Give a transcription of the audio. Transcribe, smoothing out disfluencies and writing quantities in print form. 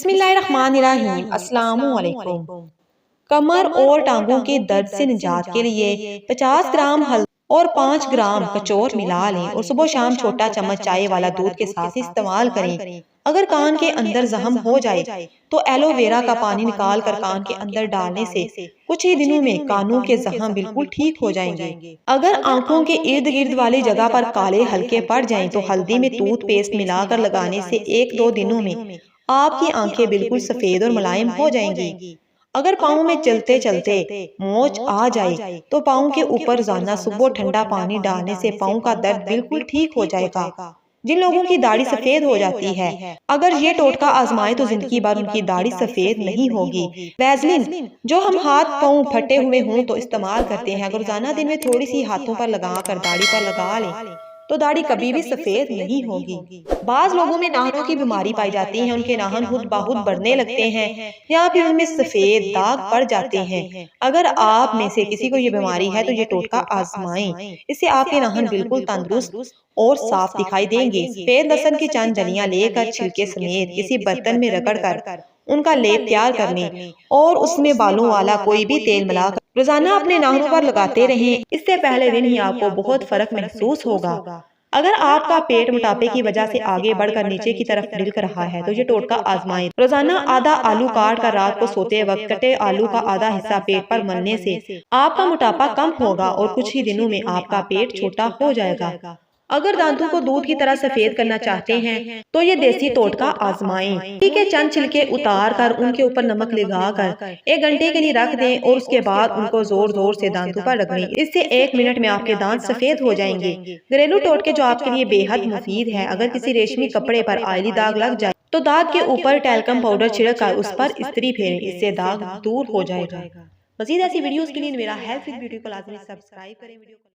बिस्मिल्लाहिर्रहमानिर्रहीम अस्सलामुअलैकुम। कमर और टांगों के दर्द से निजात के लिए 50 ग्राम हल्दी और 5 ग्राम कचौर मिला लें और सुबह शाम छोटा चम्मच चाय वाला दूध के साथ इस्तेमाल करें। अगर कान के अंदर जख्म हो जाए तो एलोवेरा का पानी निकाल कर कान के अंदर डालने से कुछ ही दिनों में कानों के जख्म बिल्कुल ठीक हो जाएंगे। अगर आंखों के इर्द गिर्द वाली जगह पर काले हल्के पड़ जाएं तो हल्दी में टूथपेस्ट मिलाकर लगाने से 1-2 दिनों में आपकी आंखें बिल्कुल सफेद और मुलायम हो जाएंगी। अगर पाँव में चलते चलते मोच आ जाए तो पाँव के ऊपर रोजाना सुबह ठंडा पानी डालने से पाँव का दर्द बिल्कुल ठीक हो जाएगा। जिन लोगों की दाढ़ी सफेद हो जाती है, अगर ये टोटका आजमाए तो जिंदगी भर उनकी दाढ़ी सफेद नहीं होगी। वैसलीन जो हम हाथ पाँव फटे हुए हों तो इस्तेमाल करते हैं, अगर रोजाना दिन में थोड़ी सी हाथों पर लगा कर दाढ़ी पर लगा लें तो दाढ़ी कभी भी सफेद नहीं होगी। बाज लोगों में नाखूनों की बीमारी पाई जाती है, उनके नाखून खुद बाहुद बढ़ने लगते हैं या फिर उनमें सफेद दाग पड़ जाते हैं। अगर आप में से किसी को ये बीमारी है तो ये टोटका आजमाएं, इससे आपके नाखून बिल्कुल तंदुरुस्त और साफ दिखाई देंगे। सफेद लहसुन की चंद जलियां लेकर छिलके समेत किसी बर्तन में रगड़ कर उनका लेप तैयार कर लें और उसमें बालों वाला कोई भी तेल मिलाकर रोजाना अपने नाखूनों पर लगाते रहें। इससे पहले दिन ही आपको बहुत फर्क महसूस होगा। अगर आपका पेट मोटापे की वजह से आगे बढ़कर नीचे की तरफ ढिलक रहा है तो ये टोटका आजमाएं। रोजाना आधा आलू काट कर रात को सोते वक्त कटे आलू का आधा हिस्सा पेट पर मलने से आपका मोटापा कम होगा और कुछ ही दिनों में आपका पेट छोटा हो जाएगा। अगर दांतों को दूध की तरह सफेद करना चाहते हैं तो ये देसी टोटका आजमाएं। ठीक है, चंद छिलके उतार कर उनके ऊपर नमक लगा कर 1 घंटे के लिए रख दें और उसके बाद उनको जोर जोर से दांतों पर रगड़ें। इससे 1 मिनट में आपके दांत सफेद हो जाएंगे। घरेलू टोटके जो आपके लिए बेहद मुफीद है। अगर किसी रेशमी कपड़े पर आयली दाग लग जाए तो दाग के ऊपर टैल्कम पाउडर छिड़क कर उस पर इस्त्री फेरें, इससे दाग दूर हो जाएगा। मजीद ऐसी वीडियोस के लिए मेरा हेल्थ विद ब्यूटी को लाजमी सब्सक्राइब करें।